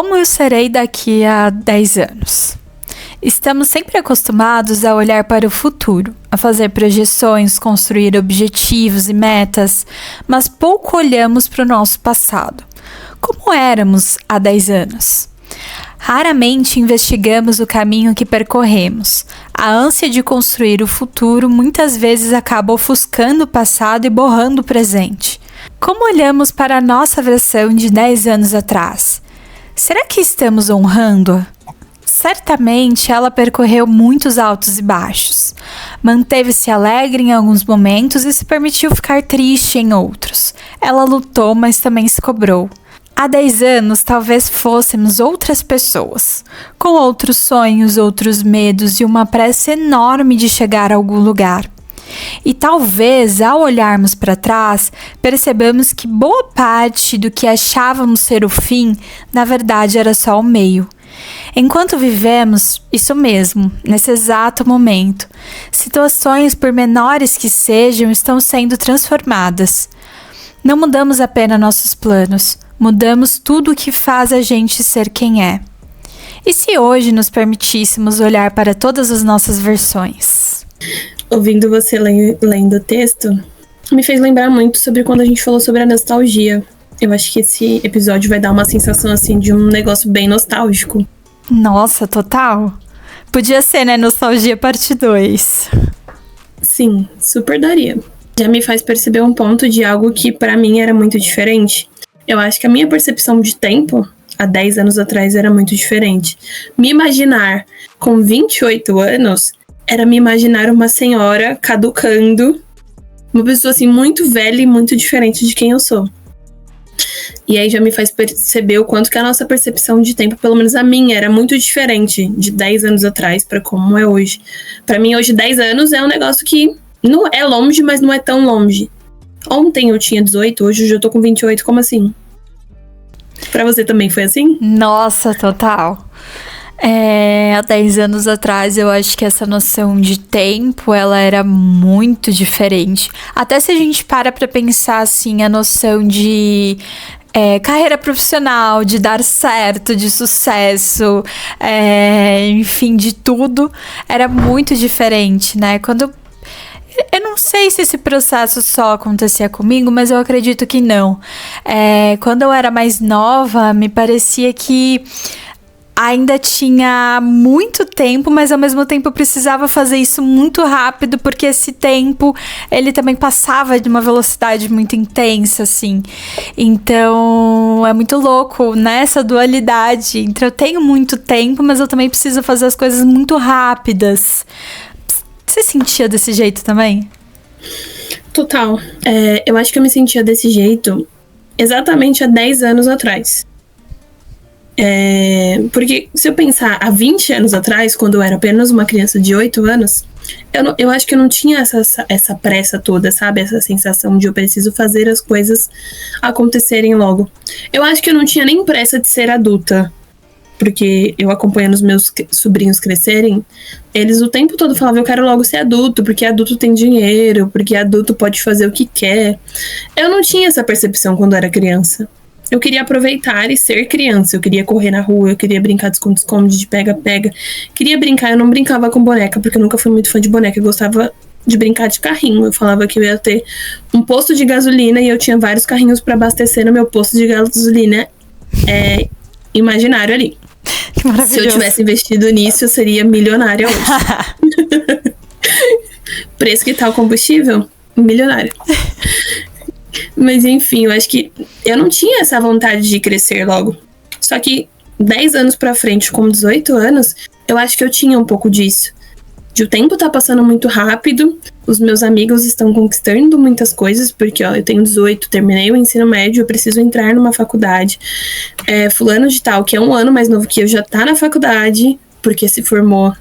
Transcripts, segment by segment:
Como eu serei daqui a 10 anos? Estamos sempre acostumados a olhar para o futuro, a fazer projeções, construir objetivos e metas, mas pouco olhamos para o nosso passado. Como éramos há 10 anos? Raramente investigamos o caminho que percorremos. A ânsia de construir o futuro muitas vezes acaba ofuscando o passado e borrando o presente. Como olhamos para a nossa versão de 10 anos atrás? Será que estamos honrando-a? Certamente ela percorreu muitos altos e baixos. Manteve-se alegre em alguns momentos e se permitiu ficar triste em outros. Ela lutou, mas também se cobrou. Há 10 anos, talvez fôssemos outras pessoas, com outros sonhos, outros medos e uma pressa enorme de chegar a algum lugar. E talvez, ao olharmos para trás, percebamos que boa parte do que achávamos ser o fim, na verdade era só o meio. Enquanto vivemos, isso mesmo, nesse exato momento, situações, por menores que sejam, estão sendo transformadas. Não mudamos apenas nossos planos, mudamos tudo o que faz a gente ser quem é. E se hoje nos permitíssemos olhar para todas as nossas versões? Ouvindo você lendo o texto, me fez lembrar muito sobre quando a gente falou sobre a nostalgia. Eu acho que esse episódio vai dar uma sensação assim de um negócio bem nostálgico. Nossa, total. Podia ser, né? Nostalgia parte 2. Sim, super daria. Já me faz perceber um ponto de algo que pra mim era muito diferente. Eu acho que a minha percepção de tempo, há 10 anos atrás, era muito diferente. Me imaginar com 28 anos era me imaginar uma senhora caducando, uma pessoa assim muito velha e muito diferente de quem eu sou. E aí já me faz perceber o quanto que a nossa percepção de tempo, pelo menos a minha, era muito diferente de 10 anos atrás pra como é hoje. Pra mim, hoje, 10 anos é um negócio que não é longe, mas não é tão longe. Ontem eu tinha 18, hoje eu já tô com 28, como assim? Pra você também foi assim? Nossa, total. Há 10 anos atrás, eu acho que essa noção de tempo, ela era muito diferente. Até se a gente para pra pensar, assim, a noção de carreira profissional, de dar certo, de sucesso, enfim, de tudo, era muito diferente, né? Eu não sei se esse processo só acontecia comigo, mas eu acredito que não. Quando eu era mais nova, me parecia que ainda tinha muito tempo, mas ao mesmo tempo eu precisava fazer isso muito rápido, porque esse tempo, ele também passava de uma velocidade muito intensa, assim. Então, é muito louco, né, essa dualidade entre eu tenho muito tempo, mas eu também preciso fazer as coisas muito rápidas. Você sentia desse jeito também? Total. Eu acho que eu me sentia desse jeito exatamente há 10 anos atrás. Porque se eu pensar há 20 anos atrás, quando eu era apenas uma criança de 8 anos, eu acho que eu não tinha essa pressa toda, sabe? Essa sensação de eu preciso fazer as coisas acontecerem logo. Eu acho que eu não tinha nem pressa de ser adulta, porque eu acompanhando os meus sobrinhos crescerem, eles o tempo todo falavam, eu quero logo ser adulto, porque adulto tem dinheiro, porque adulto pode fazer o que quer. Eu não tinha essa percepção quando era criança. Eu queria aproveitar e ser criança. Eu queria correr na rua, eu queria brincar de esconde-esconde, de pega-pega. Queria brincar, eu não brincava com boneca, porque eu nunca fui muito fã de boneca. Eu gostava de brincar de carrinho. Eu falava que eu ia ter um posto de gasolina e eu tinha vários carrinhos para abastecer no meu posto de gasolina imaginário ali. Se eu tivesse investido nisso, eu seria milionária hoje. Preço que tá o combustível? Milionária. Mas enfim, eu acho que eu não tinha essa vontade de crescer logo. Só que 10 anos pra frente, com 18 anos, eu acho que eu tinha um pouco disso. O tempo tá passando muito rápido, os meus amigos estão conquistando muitas coisas, porque eu tenho 18, terminei o ensino médio, eu preciso entrar numa faculdade. Fulano de tal, que é um ano mais novo que eu, já tá na faculdade, porque se formou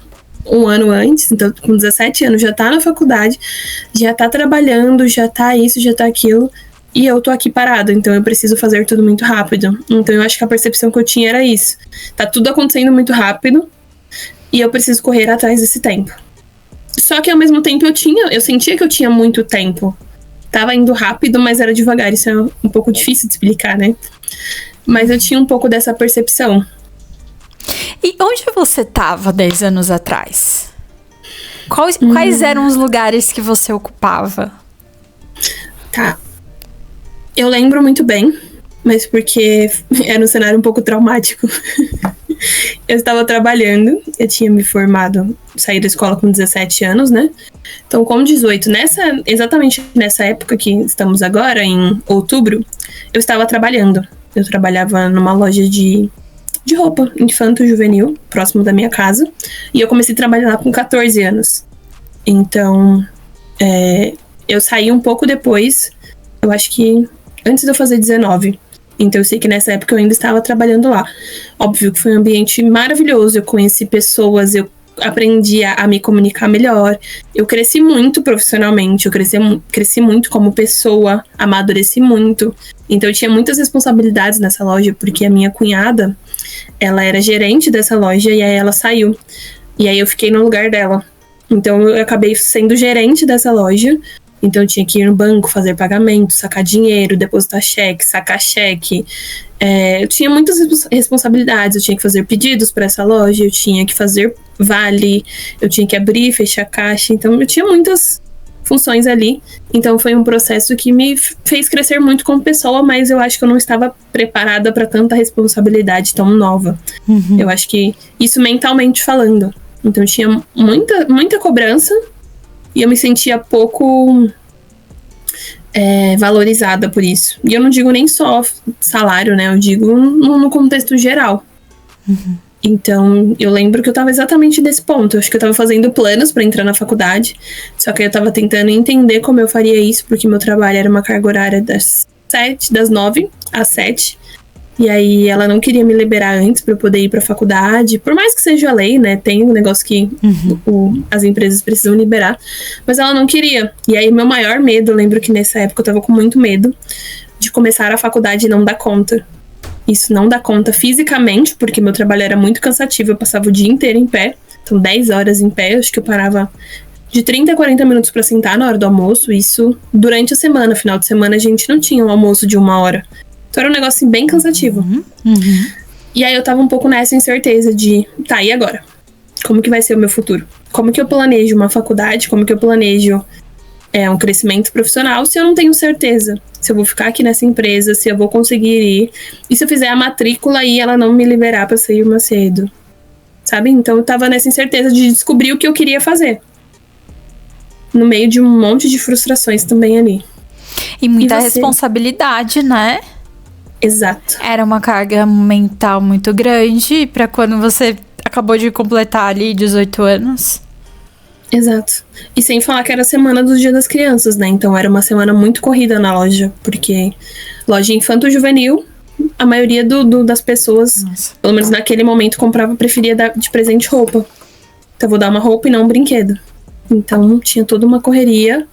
um ano antes, então com 17 anos já tá na faculdade, já tá trabalhando, já tá isso, já tá aquilo, e eu tô aqui parado, então eu preciso fazer tudo muito rápido. Então eu acho que a percepção que eu tinha era isso. Tá tudo acontecendo muito rápido, e eu preciso correr atrás desse tempo. Só que ao mesmo tempo eu sentia que eu tinha muito tempo. Tava indo rápido, mas era devagar, isso é um pouco difícil de explicar, né? Mas eu tinha um pouco dessa percepção. E onde você estava 10 anos atrás? Quais eram os lugares que você ocupava? Tá. Eu lembro muito bem, mas porque era um cenário um pouco traumático. Eu estava trabalhando, eu tinha me formado, saí da escola com 17 anos, né? Então, com 18, exatamente nessa época que estamos agora, em outubro, eu estava trabalhando. Eu trabalhava numa loja de roupa infanto-juvenil, próximo da minha casa. E eu comecei a trabalhar lá com 14 anos. Então, eu saí um pouco depois, eu acho que antes de eu fazer 19. Então eu sei que nessa época eu ainda estava trabalhando lá. Óbvio que foi um ambiente maravilhoso, eu conheci pessoas, eu aprendi a me comunicar melhor. Eu cresci muito profissionalmente, eu cresci muito como pessoa, amadureci muito. Então eu tinha muitas responsabilidades nessa loja, porque a minha cunhada, ela era gerente dessa loja e aí ela saiu. E aí eu fiquei no lugar dela. Então eu acabei sendo gerente dessa loja. Então eu tinha que ir no banco, fazer pagamento, sacar dinheiro, depositar cheque, sacar cheque. Eu tinha muitas responsabilidades, eu tinha que fazer pedidos para essa loja, eu tinha que fazer vale, eu tinha que abrir e fechar caixa. Então eu tinha muitas funções ali. Então foi um processo que me fez crescer muito como pessoa, mas eu acho que eu não estava preparada para tanta responsabilidade tão nova. Uhum. Eu acho que isso mentalmente falando. Então tinha muita cobrança. E eu me sentia pouco valorizada por isso. E eu não digo nem só salário, né? Eu digo no contexto geral. Uhum. Então, eu lembro que eu tava exatamente nesse ponto. Eu acho que eu tava fazendo planos pra entrar na faculdade. Só que eu tava tentando entender como eu faria isso, porque meu trabalho era uma carga horária das 9 às 7. E aí ela não queria me liberar antes pra eu poder ir pra faculdade. Por mais que seja lei, né? Tem um negócio que as empresas precisam liberar. Mas ela não queria. E aí meu maior medo, eu lembro que nessa época eu tava com muito medo de começar a faculdade e não dar conta. Isso não dá conta fisicamente, porque meu trabalho era muito cansativo. Eu passava o dia inteiro em pé. Então 10 horas em pé. Eu acho que eu parava de 30 a 40 minutos pra sentar na hora do almoço. Isso durante a semana. Final de semana a gente não tinha um almoço de 1 hora. Então era um negócio assim, bem cansativo. Uhum. E aí eu tava um pouco nessa incerteza de, tá, e agora? Como que vai ser o meu futuro? Como que eu planejo uma faculdade? Como que eu planejo um crescimento profissional se eu não tenho certeza? Se eu vou ficar aqui nessa empresa, se eu vou conseguir ir. E se eu fizer a matrícula e ela não me liberar pra sair mais cedo? Sabe? Então eu tava nessa incerteza de descobrir o que eu queria fazer. No meio de um monte de frustrações também ali. E muita responsabilidade, né? Exato. Era uma carga mental muito grande pra quando você acabou de completar ali 18 anos. Exato. E sem falar que era a semana do Dia das Crianças, né? Então era uma semana muito corrida na loja, porque loja infanto-juvenil, a maioria das pessoas, pelo menos naquele momento, preferia dar de presente roupa. Então eu vou dar uma roupa e não um brinquedo. Então tinha toda uma correria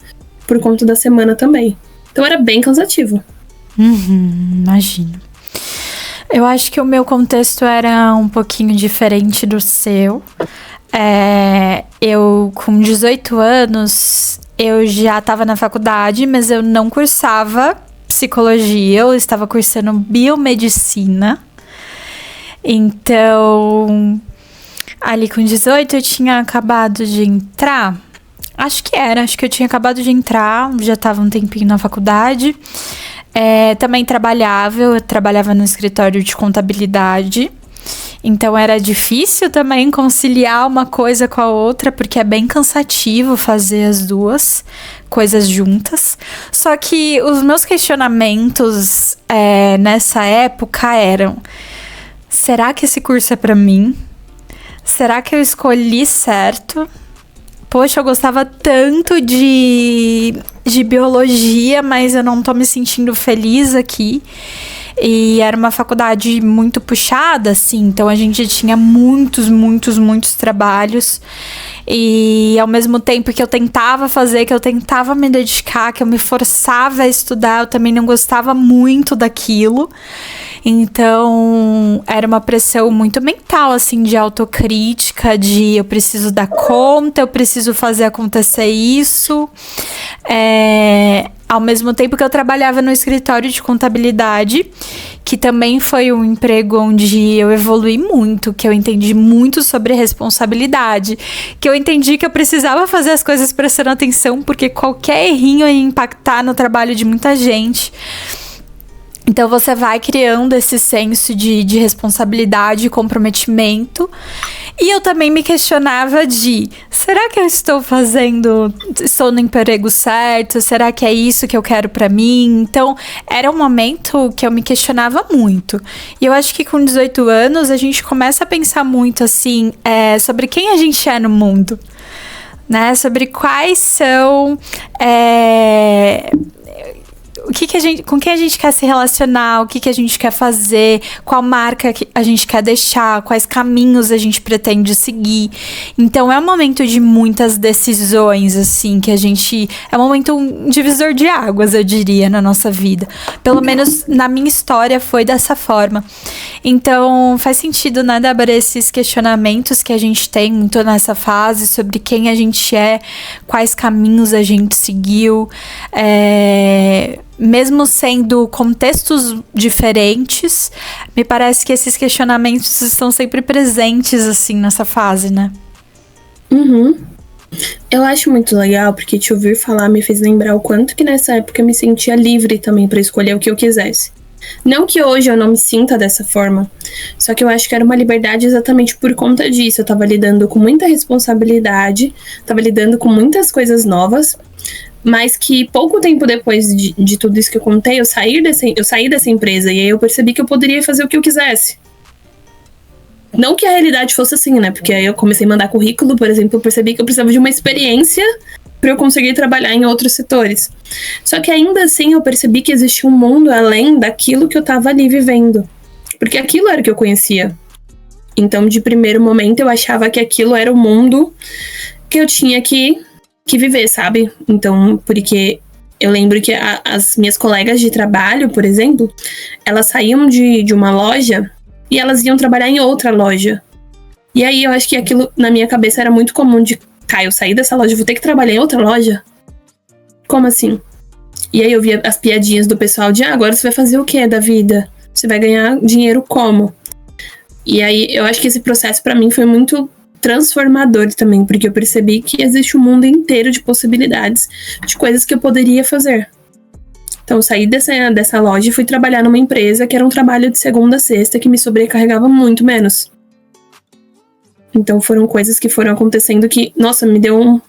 por conta da semana também. Então era bem cansativo. Imagino. Eu acho que o meu contexto era um pouquinho diferente do seu. Eu, com 18 anos, eu já estava na faculdade, mas eu não cursava psicologia, eu estava cursando biomedicina. Então, ali com 18 eu tinha acabado de entrar. Acho que eu tinha acabado de entrar, já estava um tempinho na faculdade. Também eu trabalhava no escritório de contabilidade. Então era difícil também conciliar uma coisa com a outra, porque é bem cansativo fazer as duas coisas juntas. Só que os meus questionamentos nessa época eram: será que esse curso é pra mim? Será que eu escolhi certo? Poxa, eu gostava tanto de biologia, mas eu não tô me sentindo feliz aqui. E era uma faculdade muito puxada, assim, então a gente tinha muitos trabalhos. E ao mesmo tempo que eu tentava fazer, que eu tentava me dedicar, que eu me forçava a estudar, eu também não gostava muito daquilo. Então, era uma pressão muito mental, assim, de autocrítica, de eu preciso dar conta, eu preciso fazer acontecer isso. ao mesmo tempo que eu trabalhava no escritório de contabilidade, que também foi um emprego onde eu evolui muito, que eu entendi muito sobre responsabilidade, que eu entendi que eu precisava fazer as coisas prestando atenção, porque qualquer errinho ia impactar no trabalho de muita gente. Então você vai criando esse senso de responsabilidade e comprometimento. E eu também me questionava será que eu estou no emprego certo? Será que é isso que eu quero pra mim? Então, era um momento que eu me questionava muito. E eu acho que com 18 anos, a gente começa a pensar muito, assim, sobre quem a gente é no mundo, né? Sobre quais são... com quem a gente quer se relacionar, o que a gente quer fazer, qual marca que a gente quer deixar, quais caminhos a gente pretende seguir. Então, é um momento de muitas decisões, assim, que a gente... É um momento um divisor de águas, eu diria, na nossa vida. Pelo menos na minha história foi dessa forma. Então, faz sentido, né, Débora, esses questionamentos que a gente tem muito nessa fase sobre quem a gente é, quais caminhos a gente seguiu, mesmo sendo contextos diferentes, me parece que esses questionamentos estão sempre presentes, assim, nessa fase, né? Uhum. Eu acho muito legal, porque te ouvir falar me fez lembrar o quanto que nessa época eu me sentia livre também para escolher o que eu quisesse. Não que hoje eu não me sinta dessa forma, só que eu acho que era uma liberdade exatamente por conta disso. Eu tava lidando com muita responsabilidade, tava lidando com muitas coisas novas, mas que pouco tempo depois de tudo isso que eu contei, eu saí dessa empresa e aí eu percebi que eu poderia fazer o que eu quisesse. Não que a realidade fosse assim, né? Porque aí eu comecei a mandar currículo, por exemplo, eu percebi que eu precisava de uma experiência para eu conseguir trabalhar em outros setores. Só que ainda assim eu percebi que existia um mundo além daquilo que eu tava ali vivendo. Porque aquilo era o que eu conhecia. Então, de primeiro momento, eu achava que aquilo era o mundo que eu tinha que viver, sabe? Então, porque eu lembro que as minhas colegas de trabalho, por exemplo, elas saíam de uma loja e elas iam trabalhar em outra loja. E aí eu acho que aquilo na minha cabeça era muito comum eu saí dessa loja, vou ter que trabalhar em outra loja? Como assim? E aí eu via as piadinhas do pessoal agora você vai fazer o que da vida? Você vai ganhar dinheiro como? E aí eu acho que esse processo pra mim foi muito transformador também, porque eu percebi que existe um mundo inteiro de possibilidades, de coisas que eu poderia fazer. Então eu saí dessa loja e fui trabalhar numa empresa que era um trabalho de segunda a sexta, que me sobrecarregava muito menos. Então foram coisas que foram acontecendo que, nossa, me deu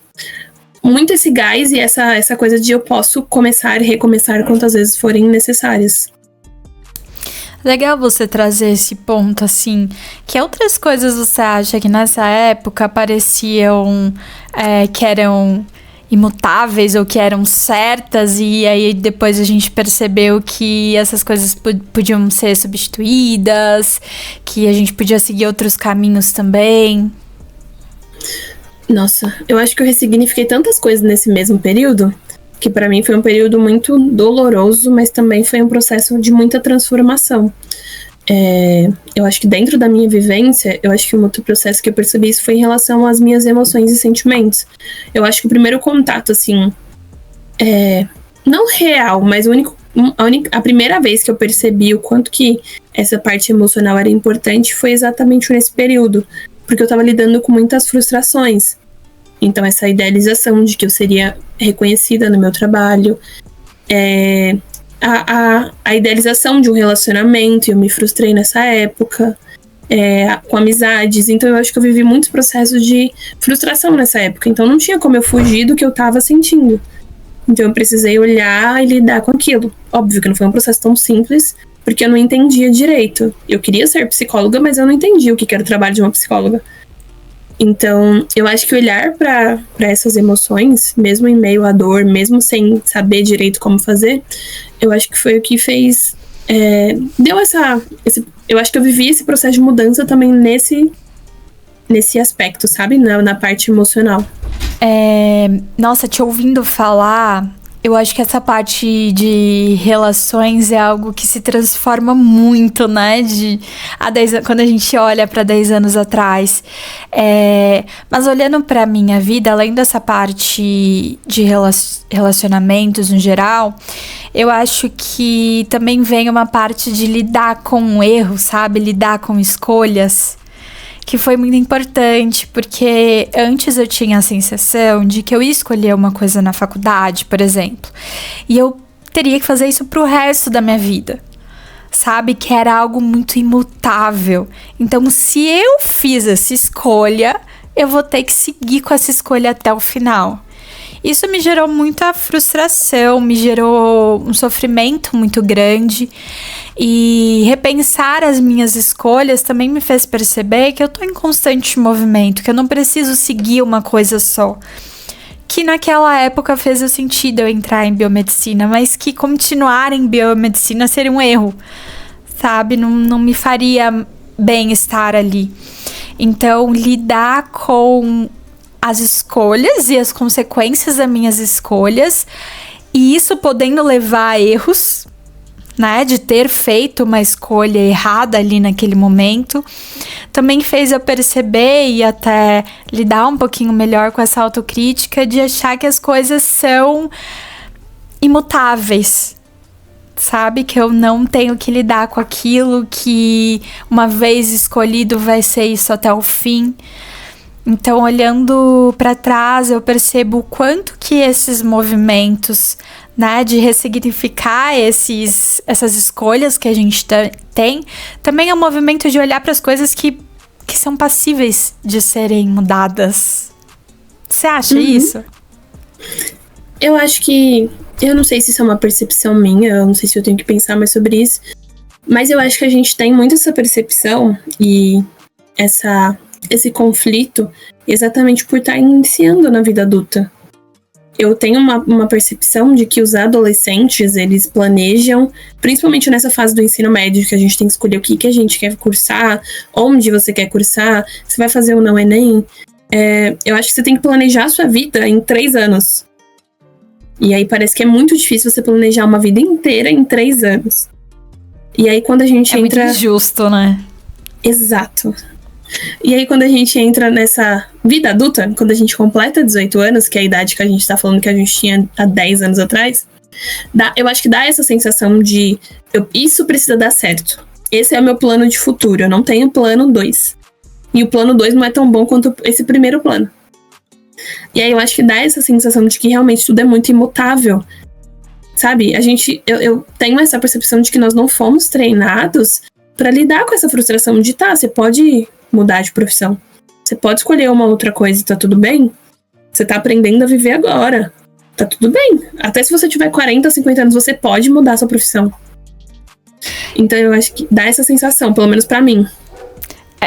muito esse gás e essa coisa de eu posso começar e recomeçar quantas vezes forem necessárias. Legal você trazer esse ponto, assim. Que outras coisas você acha que nessa época pareciam que eram imutáveis ou que eram certas, e aí depois a gente percebeu que essas coisas podiam ser substituídas, que a gente podia seguir outros caminhos também? Nossa, eu acho que eu ressignifiquei tantas coisas nesse mesmo período, que pra mim foi um período muito doloroso, mas também foi um processo de muita transformação. Eu acho que dentro da minha vivência, eu acho que um outro processo que eu percebi isso foi em relação às minhas emoções e sentimentos. Eu acho que o primeiro contato, assim, não real, mas a primeira vez que eu percebi o quanto que essa parte emocional era importante foi exatamente nesse período, porque eu tava lidando com muitas frustrações. Então essa idealização de que eu seria reconhecida no meu trabalho, a idealização de um relacionamento, e eu me frustrei nessa época, com amizades. Então eu acho que eu vivi muitos processos de frustração nessa época, então não tinha como eu fugir do que eu tava sentindo. Então eu precisei olhar e lidar com aquilo. Óbvio que não foi um processo tão simples, porque eu não entendia direito. Eu queria ser psicóloga, mas eu não entendia o que era o trabalho de uma psicóloga. Então, eu acho que olhar para essas emoções, mesmo em meio à dor, mesmo sem saber direito como fazer, eu acho que foi o que fez... eu acho que eu vivi esse processo de mudança também nesse aspecto, sabe? Na parte emocional. Nossa, te ouvindo falar, Eu acho que essa parte de relações é algo que se transforma muito, né? Quando a gente olha para 10 anos atrás. Mas olhando para minha vida, além dessa parte de relacionamentos no geral, eu acho que também vem uma parte de lidar com o erro, sabe? Lidar com escolhas. Que foi muito importante, porque antes eu tinha a sensação de que eu ia escolher uma coisa na faculdade, por exemplo, e eu teria que fazer isso pro resto da minha vida, sabe? Que era algo muito imutável. Então, se eu fiz essa escolha, eu vou ter que seguir com essa escolha até o final. Isso me gerou muita frustração, me gerou um sofrimento muito grande. E repensar as minhas escolhas também me fez perceber que eu tô em constante movimento, que eu não preciso seguir uma coisa só. Que naquela época fez o sentido eu entrar em biomedicina, mas que continuar em biomedicina seria um erro, sabe? Não me faria bem estar ali. Então, lidar com as escolhas e as consequências das minhas escolhas, e isso podendo levar a erros, né, de ter feito uma escolha errada ali naquele momento, também fez eu perceber e até lidar um pouquinho melhor com essa autocrítica de achar que as coisas são imutáveis, sabe? Que eu não tenho que lidar com aquilo, que uma vez escolhido vai ser isso até o fim. Então, olhando para trás, eu percebo o quanto que esses movimentos, né, de ressignificar essas escolhas que a gente tem, também é um movimento de olhar para as coisas que são passíveis de serem mudadas. Você acha isso? Eu acho que... Eu não sei se isso é uma percepção minha, eu não sei se eu tenho que pensar mais sobre isso, mas eu acho que a gente tem muito essa percepção e esse conflito exatamente por estar iniciando na vida adulta. Eu tenho uma percepção de que os adolescentes, eles planejam, principalmente nessa fase do ensino médio, que a gente tem que escolher o que a gente quer cursar, onde você quer cursar, se vai fazer ou não Enem. Eu acho que você tem que planejar a sua vida em 3 anos. E aí parece que é muito difícil você planejar uma vida inteira em 3 anos. E aí quando a gente entra... É muito injusto, né? Exato. E aí quando a gente entra nessa vida adulta, quando a gente completa 18 anos, que é a idade que a gente tá falando que a gente tinha há 10 anos atrás, eu acho que dá essa sensação de isso precisa dar certo. Esse é o meu plano de futuro, eu não tenho plano 2. E o plano 2 não é tão bom quanto esse primeiro plano. E aí eu acho que dá essa sensação de que realmente tudo é muito imutável. Sabe? Eu tenho essa percepção de que nós não fomos treinados pra lidar com essa frustração de você pode mudar de profissão. Você pode escolher uma outra coisa e tá tudo bem. Você tá aprendendo a viver agora. Tá tudo bem. Até se você tiver 40, 50 anos, você pode mudar sua profissão. Então eu acho que dá essa sensação, pelo menos pra mim.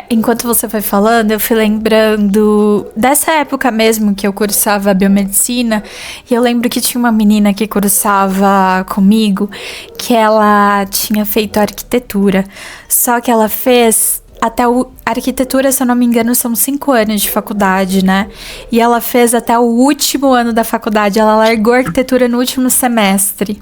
Enquanto você foi falando, eu fui lembrando dessa época mesmo que eu cursava biomedicina, e eu lembro que tinha uma menina que cursava comigo, que ela tinha feito arquitetura, só que ela fez até arquitetura, se eu não me engano, são 5 anos de faculdade, né? E ela fez até o último ano da faculdade, ela largou a arquitetura no último semestre.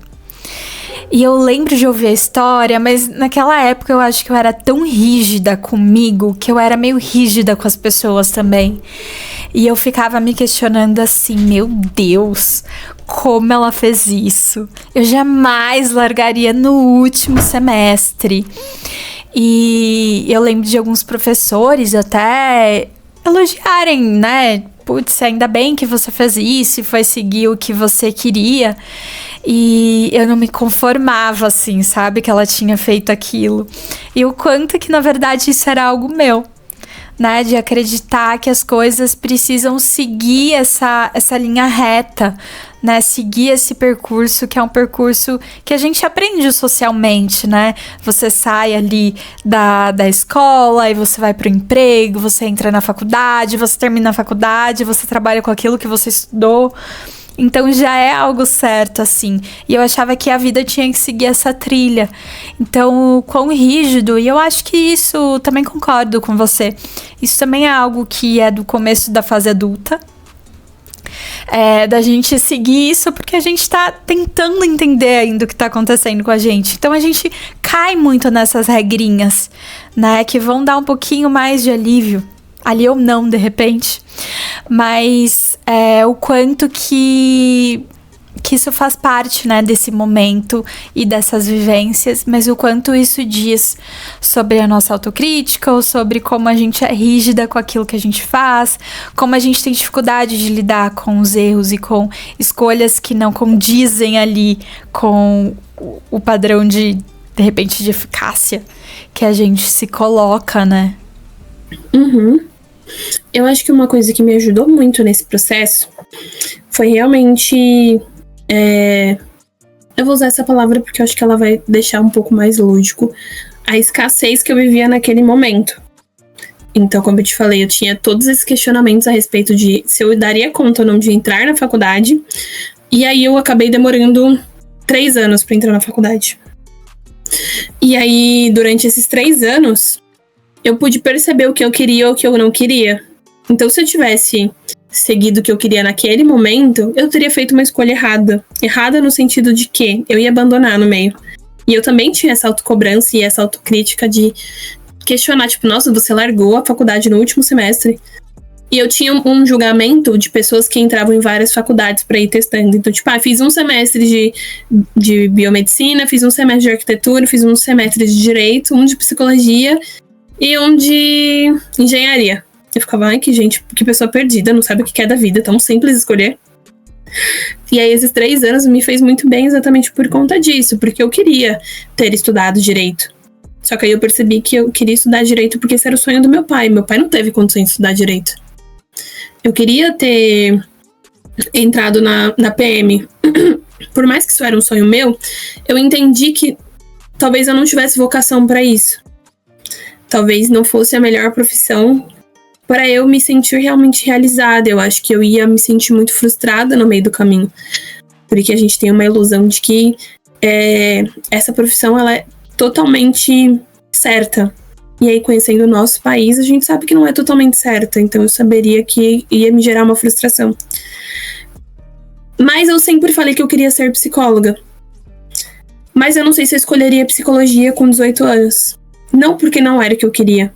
E eu lembro de ouvir a história, mas naquela época eu acho que eu era tão rígida comigo, que eu era meio rígida com as pessoas também. E eu ficava me questionando assim, meu Deus, como ela fez isso? Eu jamais largaria no último semestre. E eu lembro de alguns professores até elogiarem, né? Putz, ainda bem que você fez isso e foi seguir o que você queria. E eu não me conformava, assim, sabe? Que ela tinha feito aquilo. E o quanto que, na verdade, isso era algo meu, né? De acreditar que as coisas precisam seguir essa linha reta, né? Seguir esse percurso, que é um percurso que a gente aprende socialmente, né? Você sai ali da escola e você vai pro emprego, você entra na faculdade, você termina a faculdade, você trabalha com aquilo que você estudou. Então já é algo certo, assim. E eu achava que a vida tinha que seguir essa trilha. Então, o quão rígido... E eu acho que isso, também concordo com você. Isso também é algo que é do começo da fase adulta. da gente seguir isso, porque a gente tá tentando entender ainda o que tá acontecendo com a gente. Então a gente cai muito nessas regrinhas, né, que vão dar um pouquinho mais de alívio, ali ou não, de repente, mas o quanto que isso faz parte, né, desse momento e dessas vivências, mas o quanto isso diz sobre a nossa autocrítica ou sobre como a gente é rígida com aquilo que a gente faz, como a gente tem dificuldade de lidar com os erros e com escolhas que não condizem ali com o padrão de repente, de eficácia que a gente se coloca, né? Eu acho que uma coisa que me ajudou muito nesse processo foi realmente... eu vou usar essa palavra porque eu acho que ela vai deixar um pouco mais lúdico. A escassez que eu vivia naquele momento. Então, como eu te falei, eu tinha todos esses questionamentos a respeito de se eu daria conta ou não de entrar na faculdade. E aí eu acabei demorando 3 anos para entrar na faculdade. E aí, durante esses 3 anos, eu pude perceber o que eu queria ou o que eu não queria. Então, se eu tivesse seguido o que eu queria naquele momento, eu teria feito uma escolha errada. Errada no sentido de que eu ia abandonar no meio. E eu também tinha essa autocobrança e essa autocrítica de questionar, tipo, nossa, você largou a faculdade no último semestre. E eu tinha um julgamento de pessoas que entravam em várias faculdades pra ir testando. Então, tipo, fiz um semestre de biomedicina, fiz um semestre de arquitetura, fiz um semestre de direito, um de psicologia e um de engenharia. Eu ficava, ai, que pessoa perdida, não sabe o que é da vida, é tão simples escolher. E aí, esses 3 anos me fez muito bem exatamente por conta disso, porque eu queria ter estudado direito. Só que aí eu percebi que eu queria estudar direito porque esse era o sonho do meu pai. Meu pai não teve condições de estudar direito. Eu queria ter entrado na PM. Por mais que isso era um sonho meu, eu entendi que talvez eu não tivesse vocação para isso. Talvez não fosse a melhor profissão para eu me sentir realmente realizada. Eu acho que eu ia me sentir muito frustrada no meio do caminho. Porque a gente tem uma ilusão de que essa profissão ela é totalmente certa. E aí, conhecendo o nosso país, a gente sabe que não é totalmente certa. Então, eu saberia que ia me gerar uma frustração. Mas eu sempre falei que eu queria ser psicóloga. Mas eu não sei se eu escolheria psicologia com 18 anos. Não porque não era o que eu queria.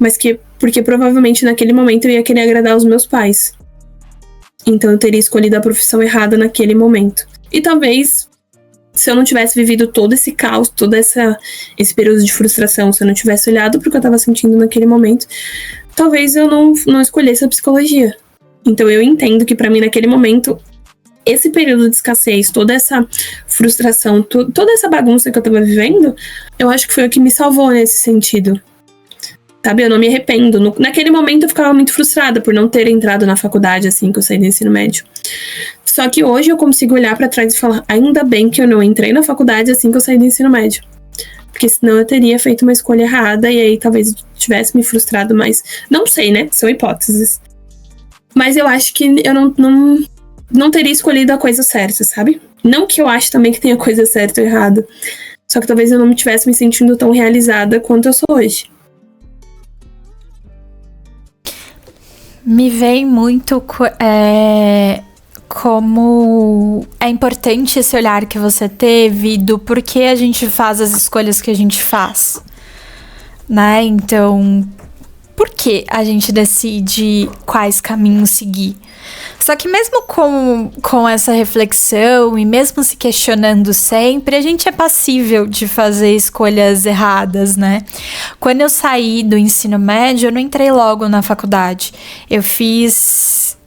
Mas porque provavelmente naquele momento eu ia querer agradar os meus pais. Então, eu teria escolhido a profissão errada naquele momento. E talvez... se eu não tivesse vivido todo esse caos, todo esse período de frustração, se eu não tivesse olhado para o que eu estava sentindo naquele momento, talvez eu não escolhesse a psicologia. Então eu entendo que para mim naquele momento, esse período de escassez, toda essa frustração, toda essa bagunça que eu estava vivendo, eu acho que foi o que me salvou nesse sentido. Sabe, eu não me arrependo. Naquele momento eu ficava muito frustrada por não ter entrado na faculdade assim que eu saí do ensino médio. Só que hoje eu consigo olhar pra trás e falar, ainda bem que eu não entrei na faculdade assim que eu saí do ensino médio. Porque senão eu teria feito uma escolha errada e aí talvez tivesse me frustrado mais. Não sei, né? São hipóteses. Mas eu acho que eu não teria escolhido a coisa certa, sabe? Não que eu ache também que tenha coisa certa ou errada. Só que talvez eu não tivesse me sentindo tão realizada quanto eu sou hoje. Me vem muito como é importante esse olhar que você teve do porquê a gente faz as escolhas que a gente faz, né? Então, por que a gente decide quais caminhos seguir? Só que mesmo com essa reflexão e mesmo se questionando sempre, a gente é passível de fazer escolhas erradas, né? Quando eu saí do ensino médio, eu não entrei logo na faculdade. Eu fiz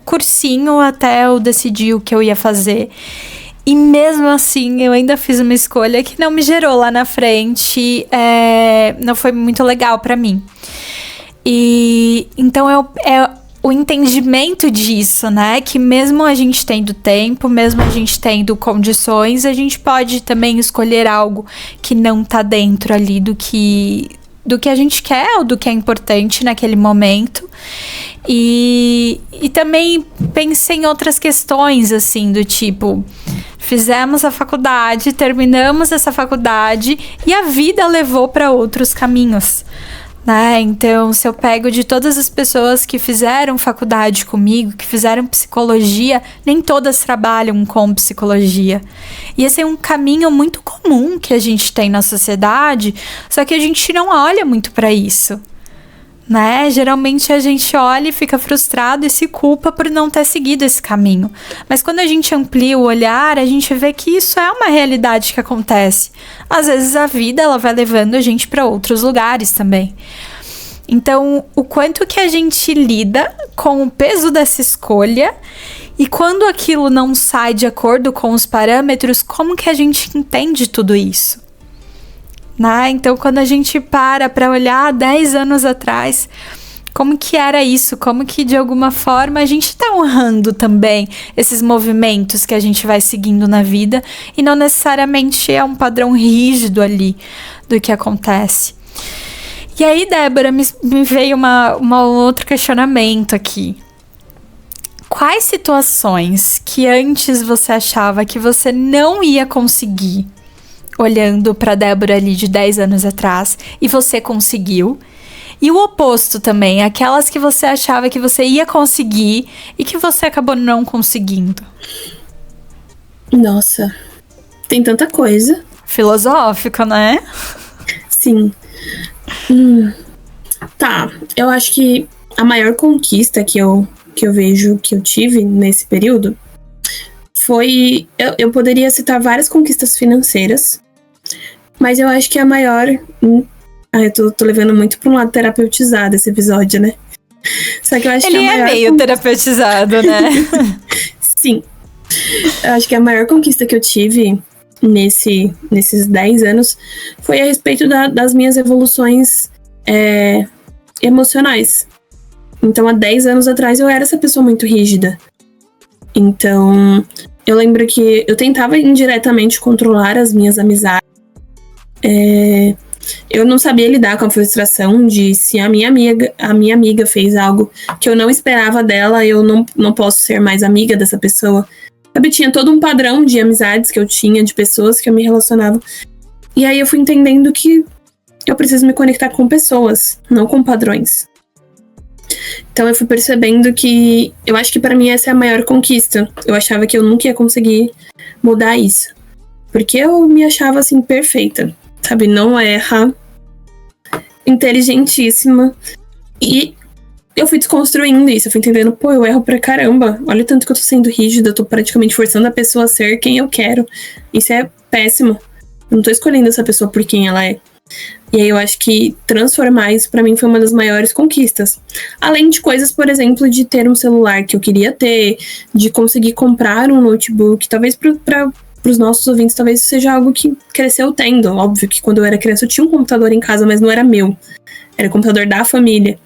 cursinho até eu decidir o que eu ia fazer. E mesmo assim, eu ainda fiz uma escolha que não me gerou lá na frente, não foi muito legal pra mim. E então o entendimento disso, né? Que mesmo a gente tendo tempo, mesmo a gente tendo condições, a gente pode também escolher algo que não tá dentro ali do que a gente quer ou do que é importante naquele momento. E também pensei em outras questões, assim, do tipo... Fizemos a faculdade, terminamos essa faculdade e a vida levou para outros caminhos, né? Então, se eu pego de todas as pessoas que fizeram faculdade comigo, que fizeram psicologia, nem todas trabalham com psicologia. E esse é um caminho muito comum que a gente tem na sociedade, só que a gente não olha muito para isso, né? Geralmente a gente olha e fica frustrado e se culpa por não ter seguido esse caminho. Mas quando a gente amplia o olhar, a gente vê que isso é uma realidade que acontece. Às vezes a vida ela vai levando a gente para outros lugares também. Então, o quanto que a gente lida com o peso dessa escolha e quando aquilo não sai de acordo com os parâmetros, como que a gente entende tudo isso? Né? Então, quando a gente para olhar 10 anos atrás, como que era isso? Como que, de alguma forma, a gente está honrando também esses movimentos que a gente vai seguindo na vida e não necessariamente é um padrão rígido ali do que acontece. E aí, Débora, me veio uma outro questionamento aqui. Quais situações que antes você achava que você não ia conseguir, olhando para Débora ali de 10 anos atrás, e você conseguiu? E o oposto também, aquelas que você achava que você ia conseguir e que você acabou não conseguindo. Nossa, tem tanta coisa. Filosófico, né? Sim. Tá, eu acho que a maior conquista que eu vejo que eu tive nesse período foi... Eu poderia citar várias conquistas financeiras, mas eu acho que a maior... eu tô levando muito pra um lado terapeutizado esse episódio, né? Só que eu acho Ele que a maior é meio terapeutizado, né? Sim. Eu acho que a maior conquista que eu tive nesses 10 anos foi a respeito das minhas evoluções emocionais. Então, há 10 anos atrás, eu era essa pessoa muito rígida. Então, eu lembro que eu tentava indiretamente controlar as minhas amizades. Eu não sabia lidar com a frustração de se a minha amiga fez algo que eu não esperava dela, eu não posso ser mais amiga dessa pessoa. Sabe, tinha todo um padrão de amizades que eu tinha, de pessoas que eu me relacionava. E aí eu fui entendendo que eu preciso me conectar com pessoas, não com padrões. Então eu fui percebendo que eu acho que pra mim essa é a maior conquista. Eu achava que eu nunca ia conseguir mudar isso. Porque eu me achava assim perfeita. Sabe, não erra, inteligentíssima. E eu fui desconstruindo isso, eu fui entendendo, eu erro pra caramba. Olha o tanto que eu tô sendo rígida, eu tô praticamente forçando a pessoa a ser quem eu quero. Isso é péssimo. Eu não tô escolhendo essa pessoa por quem ela é. E aí eu acho que transformar isso pra mim foi uma das maiores conquistas. Além de coisas, por exemplo, de ter um celular que eu queria ter, de conseguir comprar um notebook, talvez para os nossos ouvintes, talvez seja algo que cresceu tendo. Óbvio que quando eu era criança eu tinha um computador em casa, mas não era meu. Era o computador da família.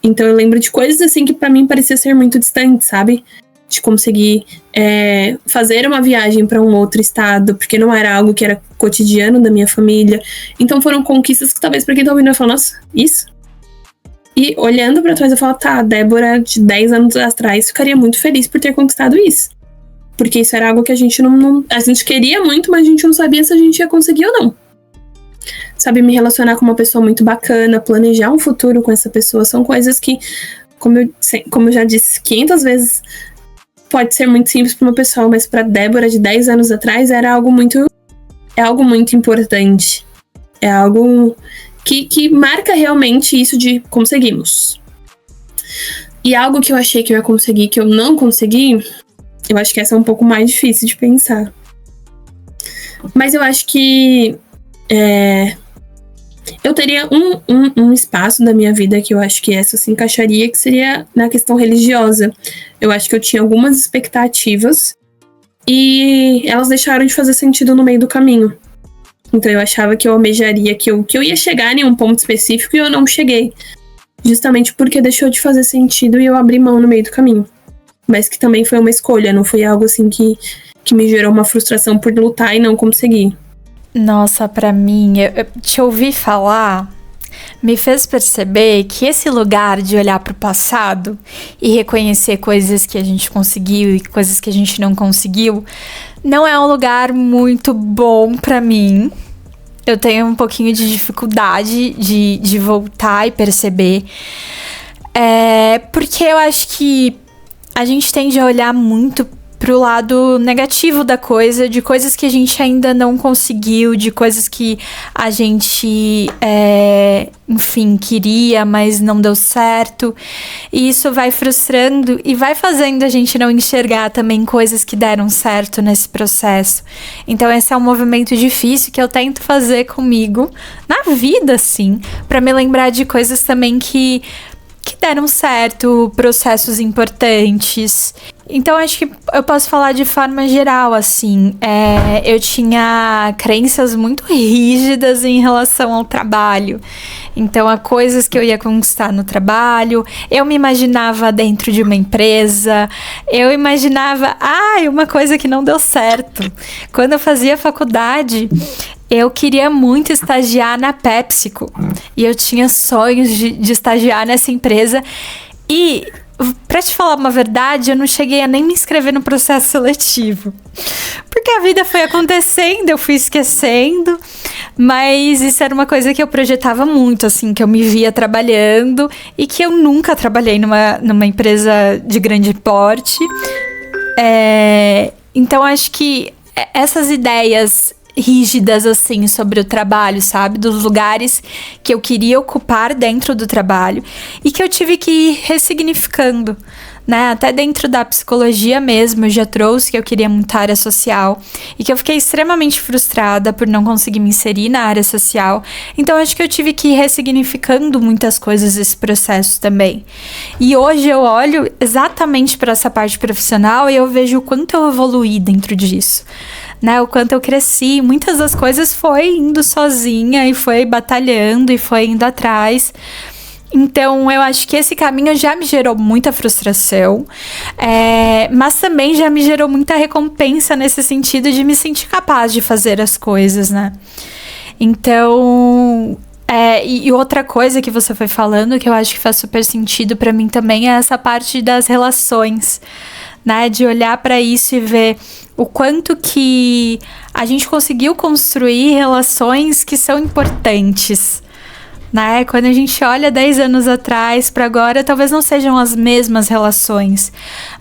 Então eu lembro de coisas assim que pra mim parecia ser muito distante, sabe? De conseguir fazer uma viagem pra um outro estado, porque não era algo que era cotidiano da minha família. Então foram conquistas que talvez pra quem tá ouvindo vai falar, nossa, isso? E olhando pra trás eu falo, tá, a Débora de 10 anos atrás ficaria muito feliz por ter conquistado isso. Porque isso era algo que a gente a gente queria muito, mas a gente não sabia se a gente ia conseguir ou não. Sabe, me relacionar com uma pessoa muito bacana, planejar um futuro com essa pessoa, são coisas que, como eu já disse 500 vezes, pode ser muito simples para uma pessoa, mas para Débora de 10 anos atrás é algo muito importante. É algo que marca realmente isso de conseguimos. E algo que eu achei que eu ia conseguir, que eu não consegui, eu acho que essa é um pouco mais difícil de pensar. Mas eu acho que eu teria um espaço da minha vida que eu acho que essa se encaixaria, que seria na questão religiosa. Eu acho que eu tinha algumas expectativas e elas deixaram de fazer sentido no meio do caminho. Então eu achava que eu almejaria, que eu ia chegar em um ponto específico e eu não cheguei. Justamente porque deixou de fazer sentido e eu abri mão no meio do caminho. Mas que também foi uma escolha, não foi algo assim que me gerou uma frustração por lutar e não conseguir. Nossa, pra mim, eu te ouvir falar me fez perceber que esse lugar de olhar pro passado e reconhecer coisas que a gente conseguiu e coisas que a gente não conseguiu não é um lugar muito bom pra mim. eu tenho um pouquinho de dificuldade de voltar e perceber. Porque eu acho que a gente tende a olhar muito pro lado negativo da coisa, de coisas que a gente ainda não conseguiu, de coisas que a gente, enfim, queria, mas não deu certo. E isso vai frustrando e vai fazendo a gente não enxergar também coisas que deram certo nesse processo. Então esse é um movimento difícil que eu tento fazer comigo, na vida, assim, pra me lembrar de coisas também que deram certo, processos importantes. Então, acho que eu posso falar de forma geral, assim. Eu tinha crenças muito rígidas em relação ao trabalho. Então, há coisas que eu ia conquistar no trabalho. Eu me imaginava dentro de uma empresa. Eu imaginava, uma coisa que não deu certo. Quando eu fazia faculdade, eu queria muito estagiar na PepsiCo. E eu tinha sonhos de estagiar nessa empresa. E, pra te falar uma verdade, eu não cheguei a nem me inscrever no processo seletivo. Porque a vida foi acontecendo, eu fui esquecendo. Mas isso era uma coisa que eu projetava muito, assim, que eu me via trabalhando. E que eu nunca trabalhei numa empresa de grande porte. Então, acho que essas ideias rígidas, assim, sobre o trabalho, sabe? Dos lugares que eu queria ocupar dentro do trabalho e que eu tive que ir ressignificando, né? Até dentro da psicologia mesmo, eu já trouxe que eu queria muita área social e que eu fiquei extremamente frustrada por não conseguir me inserir na área social. Então, acho que eu tive que ir ressignificando muitas coisas desse processo também. E hoje eu olho exatamente para essa parte profissional e eu vejo o quanto eu evoluí dentro disso. Né, o quanto eu cresci, muitas das coisas foi indo sozinha e foi batalhando e foi indo atrás. Então, eu acho que esse caminho já me gerou muita frustração, mas também já me gerou muita recompensa nesse sentido de me sentir capaz de fazer as coisas, né? Então, e outra coisa que você foi falando, que eu acho que faz super sentido pra mim também, é essa parte das relações, né? De olhar pra isso e ver o quanto que a gente conseguiu construir relações que são importantes, né? Quando a gente olha 10 anos atrás para agora, talvez não sejam as mesmas relações,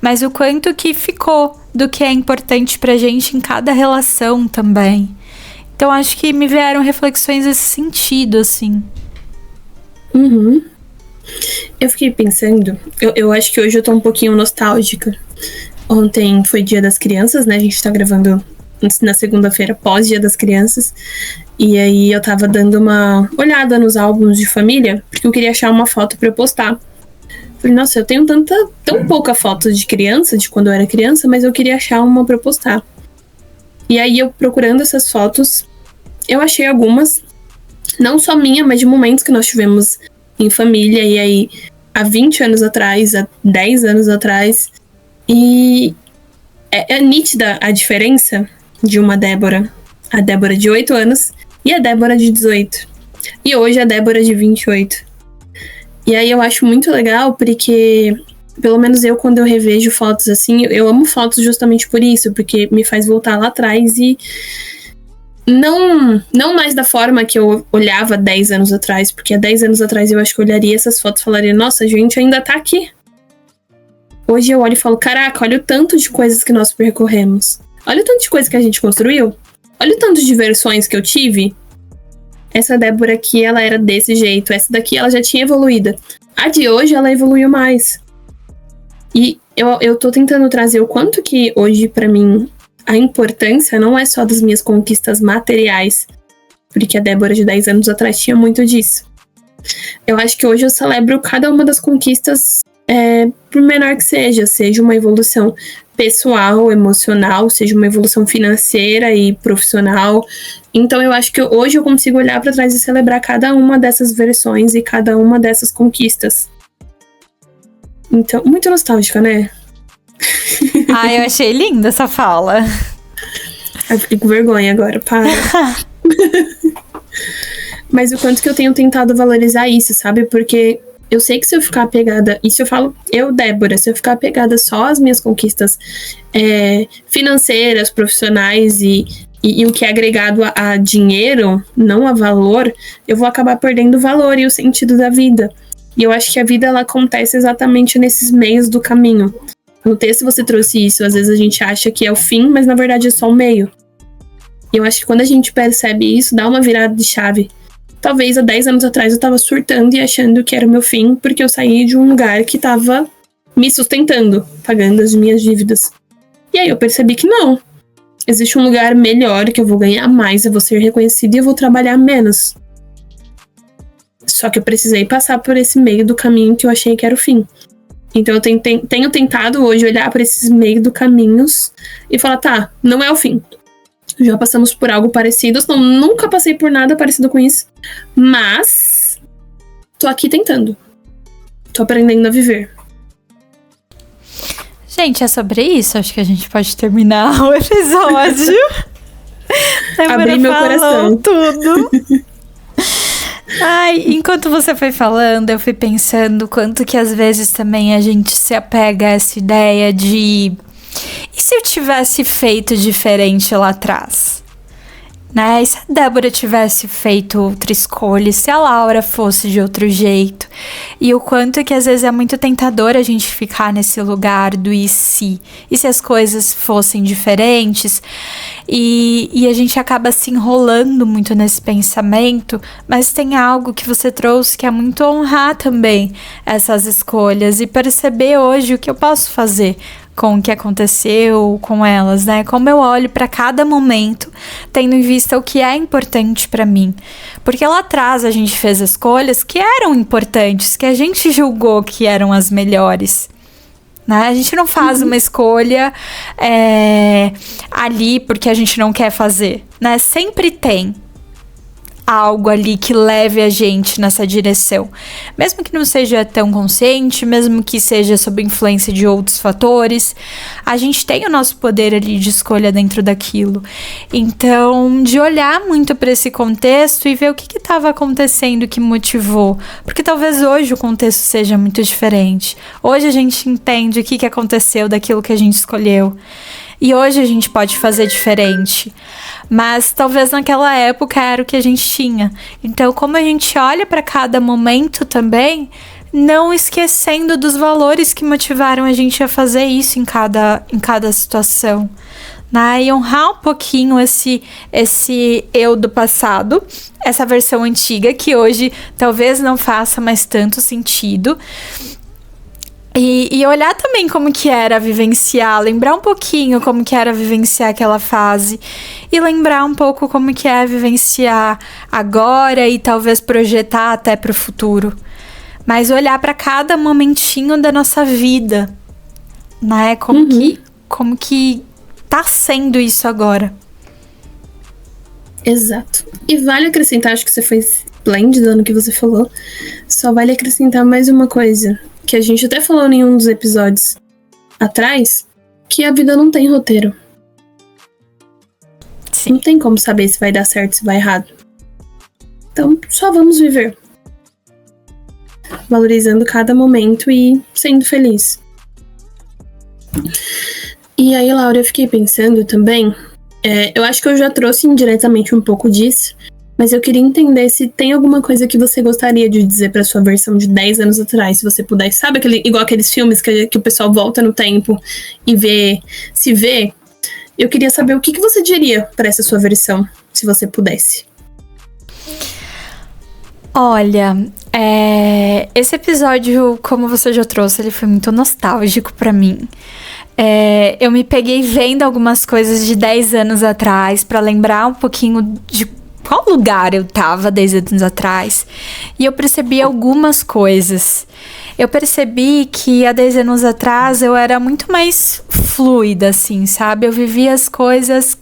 mas o quanto que ficou do que é importante pra gente em cada relação também. Então, acho que me vieram reflexões nesse sentido, assim. Uhum. Eu fiquei pensando, eu acho que hoje eu tô um pouquinho nostálgica. Ontem foi Dia das Crianças, né? A gente tá gravando na segunda-feira, pós-Dia das Crianças. E aí eu tava dando uma olhada nos álbuns de família, porque eu queria achar uma foto pra eu postar. Falei, nossa, eu tenho tão pouca foto de criança, de quando eu era criança, mas eu queria achar uma pra eu postar. E aí eu procurando essas fotos, eu achei algumas, não só minha, mas de momentos que nós tivemos em família. E aí, há 20 anos atrás, há 10 anos atrás... E é nítida a diferença de uma Débora, a Débora de 8 anos e a Débora de 18. E hoje a Débora de 28. E aí eu acho muito legal porque, pelo menos eu, quando eu revejo fotos assim, eu amo fotos justamente por isso, porque me faz voltar lá atrás e não mais da forma que eu olhava 10 anos atrás, porque há 10 anos atrás eu acho que eu olharia essas fotos e falaria, nossa, a gente ainda tá aqui. Hoje eu olho e falo, caraca, olha o tanto de coisas que nós percorremos. Olha o tanto de coisa que a gente construiu. Olha o tanto de versões que eu tive. Essa Débora aqui, ela era desse jeito. Essa daqui, ela já tinha evoluído. A de hoje, ela evoluiu mais. E eu tô tentando trazer o quanto que hoje, pra mim, a importância não é só das minhas conquistas materiais. Porque a Débora de 10 anos atrás tinha muito disso. Eu acho que hoje eu celebro cada uma das conquistas, por menor que seja uma evolução pessoal, emocional, seja uma evolução financeira e profissional. Então eu acho que hoje eu consigo olhar para trás e celebrar cada uma dessas versões e cada uma dessas conquistas. Então, muito nostálgica, né? Eu achei linda essa fala. Eu fiquei com vergonha agora, para. Mas o quanto que eu tenho tentado valorizar isso, sabe? Porque eu sei que se eu ficar apegada, isso eu falo, Débora, se eu ficar apegada só às minhas conquistas financeiras, profissionais e e o que é agregado a dinheiro, não a valor, eu vou acabar perdendo o valor e o sentido da vida. E eu acho que a vida, ela acontece exatamente nesses meios do caminho. No texto você trouxe isso, às vezes a gente acha que é o fim, mas na verdade é só o meio. E eu acho que quando a gente percebe isso, dá uma virada de chave. Talvez há 10 anos atrás eu tava surtando e achando que era o meu fim, porque eu saí de um lugar que tava me sustentando, pagando as minhas dívidas. E aí eu percebi que não. Existe um lugar melhor, que eu vou ganhar mais, eu vou ser reconhecida e eu vou trabalhar menos. Só que eu precisei passar por esse meio do caminho que eu achei que era o fim. Então eu tenho tentado hoje olhar para esses meios do caminhos e falar, tá, não é o fim. Já passamos por algo parecido, eu nunca passei por nada parecido com isso. Mas tô aqui tentando. Tô aprendendo a viver. Gente, é sobre isso. Acho que a gente pode terminar o episódio. Abrir meu coração. Tudo. Ai, enquanto você foi falando, eu fui pensando quanto que às vezes também a gente se apega a essa ideia de... E se eu tivesse feito diferente lá atrás? Né? E se a Débora tivesse feito outra escolha? E se a Laura fosse de outro jeito? E o quanto que às vezes é muito tentador a gente ficar nesse lugar do e se? E se as coisas fossem diferentes? E a gente acaba se enrolando muito nesse pensamento, mas tem algo que você trouxe que é muito honrar também essas escolhas e perceber hoje o que eu posso fazer com o que aconteceu com elas, né? Como eu olho para cada momento, tendo em vista o que é importante para mim. Porque lá atrás a gente fez escolhas que eram importantes, que a gente julgou que eram as melhores. Né? A gente não faz uma escolha ali porque a gente não quer fazer, né? Sempre tem algo ali que leve a gente nessa direção. Mesmo que não seja tão consciente, mesmo que seja sob influência de outros fatores, a gente tem o nosso poder ali de escolha dentro daquilo. Então, de olhar muito para esse contexto e ver o que estava acontecendo que motivou. Porque talvez hoje o contexto seja muito diferente. Hoje a gente entende o que aconteceu daquilo que a gente escolheu. E hoje a gente pode fazer diferente. Mas talvez naquela época era o que a gente tinha. Então, como a gente olha para cada momento também, não esquecendo dos valores que motivaram a gente a fazer isso em cada situação. Né? E honrar um pouquinho esse eu do passado, essa versão antiga, que hoje talvez não faça mais tanto sentido. E olhar também como que era vivenciar, lembrar um pouquinho como que era vivenciar aquela fase e lembrar um pouco como que é vivenciar agora e talvez projetar até para o futuro. Mas olhar para cada momentinho da nossa vida, né? Como que tá sendo isso agora. Exato. E vale acrescentar, acho que você foi esplêndida no que você falou, só vale acrescentar mais uma coisa, que a gente até falou em um dos episódios atrás, que a vida não tem roteiro. Sim. Não tem como saber se vai dar certo, se vai errado. Então, só vamos viver. Valorizando cada momento e sendo feliz. E aí, Laura, eu fiquei pensando também, eu acho que eu já trouxe indiretamente um pouco disso, mas eu queria entender se tem alguma coisa que você gostaria de dizer pra sua versão de 10 anos atrás, se você pudesse. Sabe igual aqueles filmes que o pessoal volta no tempo e se vê? Eu queria saber o que você diria pra essa sua versão, se você pudesse. Olha, esse episódio, como você já trouxe, ele foi muito nostálgico pra mim. Eu me peguei vendo algumas coisas de 10 anos atrás pra lembrar um pouquinho de qual lugar eu tava 10 anos atrás. E eu percebi algumas coisas. Eu percebi que há 10 anos atrás eu era muito mais fluida, assim, sabe? Eu vivia as coisas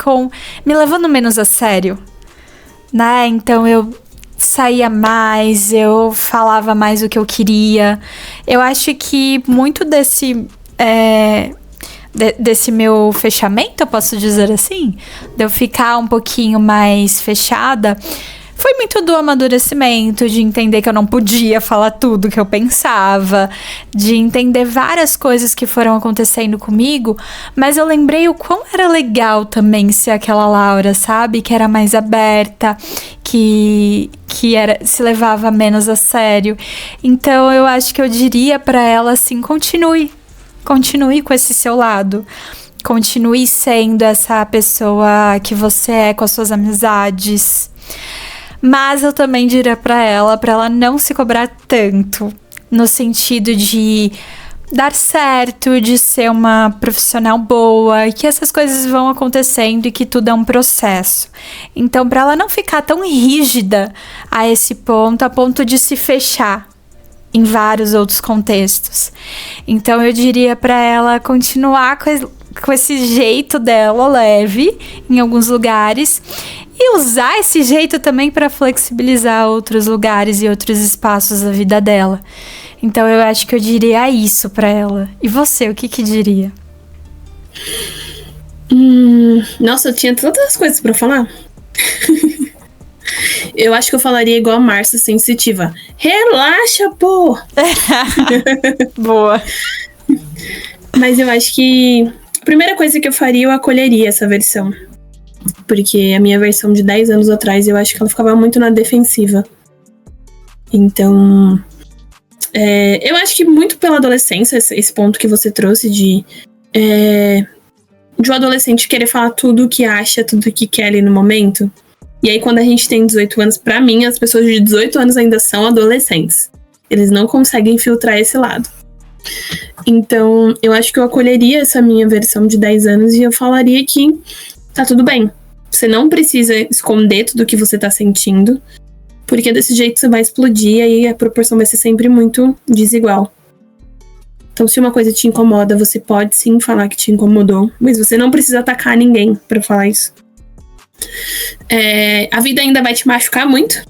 me levando menos a sério, né? Então eu saía mais, eu falava mais o que eu queria. Eu acho que muito desse meu fechamento, eu posso dizer assim, de eu ficar um pouquinho mais fechada, foi muito do amadurecimento, de entender que eu não podia falar tudo que eu pensava, de entender várias coisas que foram acontecendo comigo, mas eu lembrei o quão era legal também ser aquela Laura, sabe? Que era mais aberta, que se levava menos a sério. Então eu acho que eu diria pra ela assim, continue com esse seu lado. Continue sendo essa pessoa que você é com as suas amizades. Mas eu também diria pra ela não se cobrar tanto, no sentido de dar certo, de ser uma profissional boa, e que essas coisas vão acontecendo e que tudo é um processo. Então, pra ela não ficar tão rígida a esse ponto, a ponto de se fechar em vários outros contextos. Então, eu diria pra ela continuar com esse jeito dela leve em alguns lugares e usar esse jeito também para flexibilizar outros lugares e outros espaços da vida dela. Então eu acho que eu diria isso para ela. E você, o que diria? Nossa, eu tinha tantas coisas para falar. Eu acho que eu falaria igual a Márcia, sensitiva. Relaxa, pô! Boa. Mas eu acho que a primeira coisa que eu faria, eu acolheria essa versão. Porque a minha versão de 10 anos atrás, eu acho que ela ficava muito na defensiva. Então, eu acho que muito pela adolescência, esse ponto que você trouxe de um adolescente querer falar tudo o que acha, tudo o que quer ali no momento. E aí, quando a gente tem 18 anos, pra mim, as pessoas de 18 anos ainda são adolescentes. Eles não conseguem filtrar esse lado. Então, eu acho que eu acolheria essa minha versão de 10 anos e eu falaria que tá tudo bem. Você não precisa esconder tudo que você tá sentindo, porque desse jeito você vai explodir e aí a proporção vai ser sempre muito desigual. Então, se uma coisa te incomoda, você pode sim falar que te incomodou, mas você não precisa atacar ninguém pra falar isso. A vida ainda vai te machucar muito,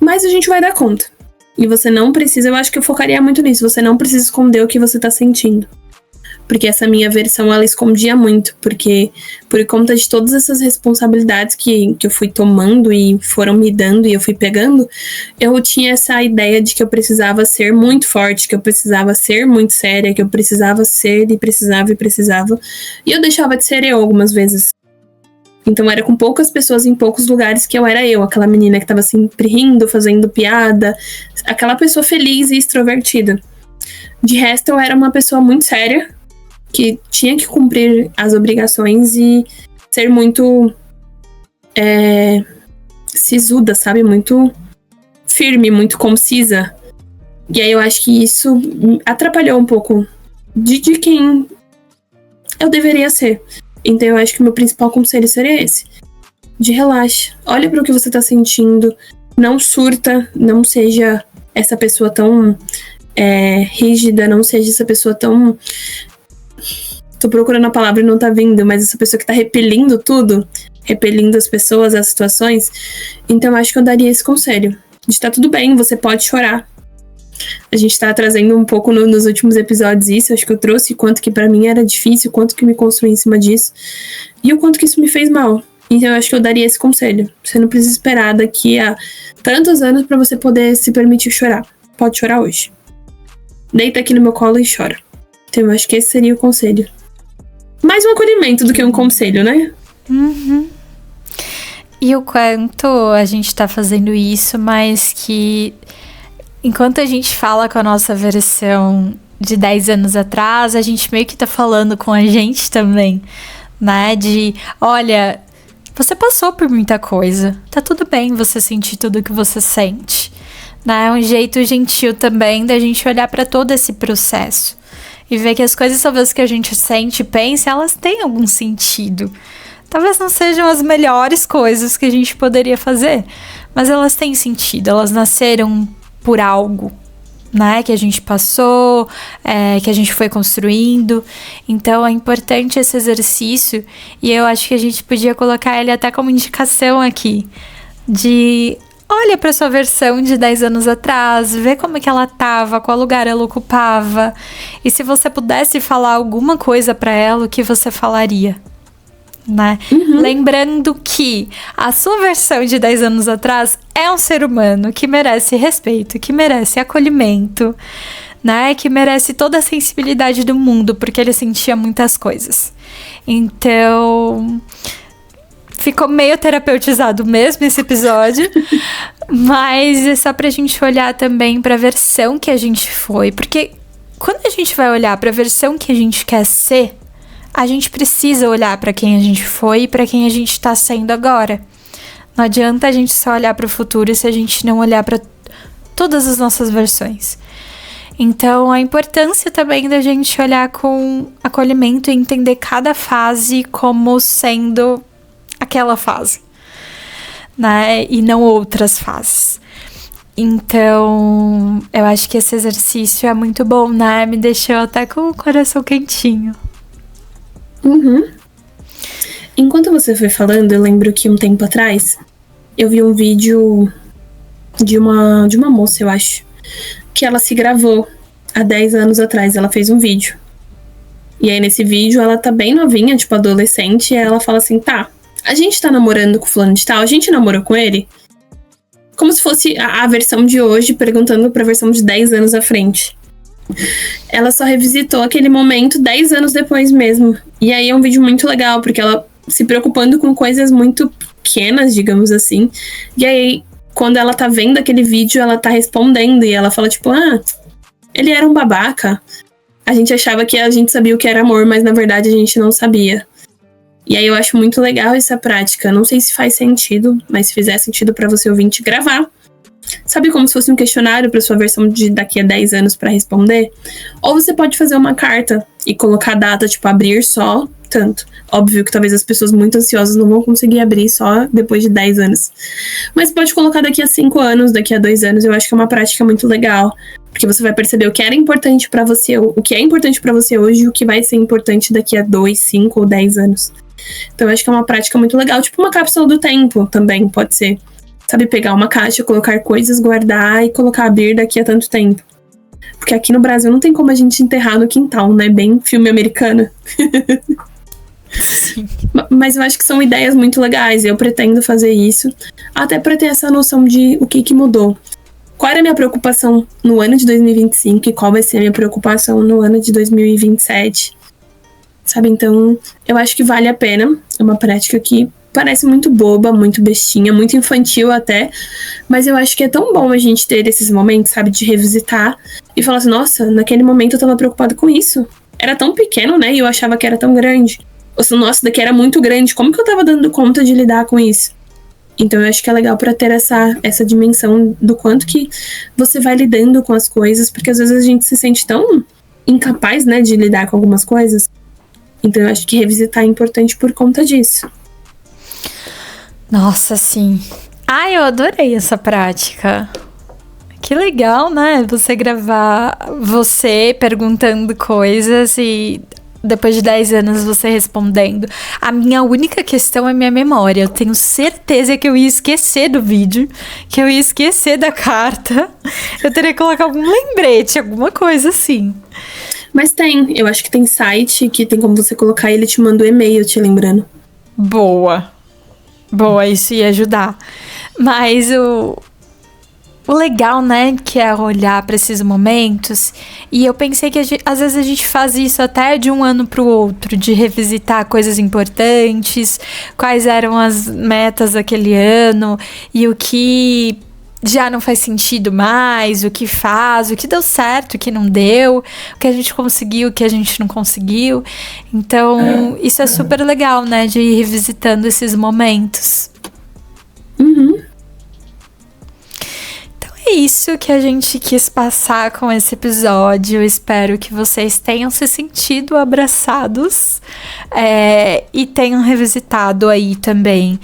mas a gente vai dar conta. E você não precisa, eu acho que eu focaria muito nisso, você não precisa esconder o que você tá sentindo. Porque essa minha versão, ela escondia muito, porque por conta de todas essas responsabilidades que eu fui tomando e foram me dando e eu fui pegando, eu tinha essa ideia de que eu precisava ser muito forte, que eu precisava ser muito séria, que eu precisava ser e precisava. E eu deixava de ser eu algumas vezes. Então era com poucas pessoas em poucos lugares que eu era eu, aquela menina que tava sempre rindo, fazendo piada, aquela pessoa feliz e extrovertida. De resto, eu era uma pessoa muito séria, que tinha que cumprir as obrigações e ser muito sisuda, sabe? Muito firme, muito concisa. E aí eu acho que isso atrapalhou um pouco de quem eu deveria ser. Então eu acho que o meu principal conselho seria esse. De relaxa, olha para o que você tá sentindo, não surta, não seja essa pessoa tão rígida, não seja essa pessoa tão... Tô procurando a palavra e não tá vindo, mas essa pessoa que tá repelindo tudo, repelindo as pessoas, as situações. Então eu acho que eu daria esse conselho. De tá tudo bem, você pode chorar. A gente tá trazendo um pouco nos últimos episódios isso, acho que eu trouxe quanto que pra mim era difícil, quanto que me construí em cima disso, e o quanto que isso me fez mal. Então eu acho que eu daria esse conselho. Você não precisa esperar daqui a tantos anos pra você poder se permitir chorar. Pode chorar hoje. Deita aqui no meu colo e chora. Então eu acho que esse seria o conselho. Mais um acolhimento do que um conselho, né? Uhum. E o quanto a gente tá fazendo isso, mas que... Enquanto a gente fala com a nossa versão de 10 anos atrás, a gente meio que tá falando com a gente também, né? De, olha, você passou por muita coisa, tá tudo bem você sentir tudo que você sente, né? É um jeito gentil também da gente olhar pra todo esse processo e ver que as coisas talvez que a gente sente e pensa, elas têm algum sentido. Talvez não sejam as melhores coisas que a gente poderia fazer, mas elas têm sentido, elas nasceram por algo, né, que a gente passou, que a gente foi construindo. Então é importante esse exercício, e eu acho que a gente podia colocar ele até como indicação aqui, de olha para sua versão de 10 anos atrás, vê como é que ela tava, qual lugar ela ocupava, e se você pudesse falar alguma coisa para ela, o que você falaria? né? Lembrando que a sua versão de 10 anos atrás é um ser humano que merece respeito, que merece acolhimento, né? Que merece toda a sensibilidade do mundo, porque ele sentia muitas coisas. Então, ficou meio terapeutizado mesmo esse episódio, mas é só pra gente olhar também pra versão que a gente foi, porque quando a gente vai olhar pra versão que a gente quer ser, a gente precisa olhar pra quem a gente foi e pra quem a gente tá sendo agora. Não adianta a gente só olhar pro futuro se a gente não olhar pra todas as nossas versões. Então, a importância também da gente olhar com acolhimento e entender cada fase como sendo aquela fase, né? E não outras fases. Então, eu acho que esse exercício é muito bom, né? Me deixou até com o coração quentinho. Enquanto você foi falando, eu lembro que um tempo atrás eu vi um vídeo de uma moça, eu acho, que ela se gravou há 10 anos atrás. Ela fez um vídeo. E aí nesse vídeo ela tá bem novinha, tipo adolescente, e ela fala assim, tá, a gente tá namorando com fulano de tal, a gente namorou com ele? Como se fosse a versão de hoje perguntando pra versão de 10 anos à frente. Ela só revisitou aquele momento 10 anos depois mesmo. E aí é um vídeo muito legal, porque ela se preocupando com coisas muito pequenas, digamos assim. E aí, quando ela tá vendo aquele vídeo, ela tá respondendo. E ela fala tipo, ele era um babaca. A gente achava que a gente sabia o que era amor, mas na verdade a gente não sabia. E aí eu acho muito legal essa prática. Não sei se faz sentido, mas se fizer sentido pra você ouvinte, gravar. Sabe, como se fosse um questionário para sua versão de daqui a 10 anos para responder? Ou você pode fazer uma carta e colocar a data, tipo, abrir só tanto. Óbvio que talvez as pessoas muito ansiosas não vão conseguir abrir só depois de 10 anos. Mas pode colocar daqui a 5 anos, daqui a 2 anos. Eu acho que é uma prática muito legal. Porque você vai perceber o que era importante para você, o que é importante para você hoje e o que vai ser importante daqui a 2, 5 ou 10 anos. Então eu acho que é uma prática muito legal. Tipo uma cápsula do tempo também, pode ser. Sabe, pegar uma caixa, colocar coisas, guardar e colocar abrir daqui a tanto tempo. Porque aqui no Brasil não tem como a gente enterrar no quintal, né? Bem filme americano. Sim. Mas eu acho que são ideias muito legais. Eu pretendo fazer isso. Até pra ter essa noção de o que mudou. Qual era a minha preocupação no ano de 2025 e qual vai ser a minha preocupação no ano de 2027. Sabe, então eu acho que vale a pena. É uma prática que parece muito boba, muito bestinha, muito infantil até, mas eu acho que é tão bom a gente ter esses momentos, sabe, de revisitar e falar assim, nossa, naquele momento eu tava preocupada com isso. Era tão pequeno, né, e eu achava que era tão grande. Ou seja, nossa, daqui era muito grande, como que eu tava dando conta de lidar com isso? Então eu acho que é legal pra ter essa dimensão do quanto que você vai lidando com as coisas, porque às vezes a gente se sente tão incapaz, né, de lidar com algumas coisas. Então eu acho que revisitar é importante por conta disso. Nossa, sim. Ai, eu adorei essa prática. Que legal, né? Você gravar você perguntando coisas e depois de 10 anos você respondendo. A minha única questão é minha memória. Eu tenho certeza que eu ia esquecer do vídeo, que eu ia esquecer da carta. Eu teria que colocar algum lembrete, alguma coisa assim. Mas eu acho que tem site que tem como você colocar e ele te manda um e-mail te lembrando. Boa, isso ia ajudar. Mas o legal, né, que é olhar para esses momentos. E eu pensei que às vezes a gente faz isso até de um ano pro outro, de revisitar coisas importantes, quais eram as metas daquele ano e o que já não faz sentido mais, o que faz, o que deu certo, o que não deu, o que a gente conseguiu, o que a gente não conseguiu. Então, isso é super legal, né, de ir revisitando esses momentos. Uhum. Então é isso que a gente quis passar com esse episódio. Eu espero que vocês tenham se sentido abraçados e tenham revisitado aí também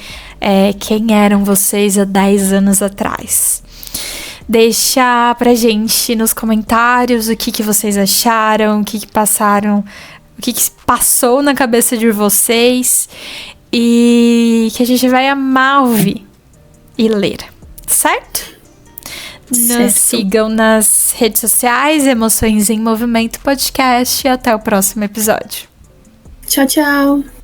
quem eram vocês há 10 anos atrás. Deixa pra gente nos comentários o que vocês acharam, o que passaram, o que passou na cabeça de vocês e que a gente vai amar ouvir e ler, certo? Nos sigam nas redes sociais, Emoções em Movimento Podcast, e até o próximo episódio. Tchau, tchau!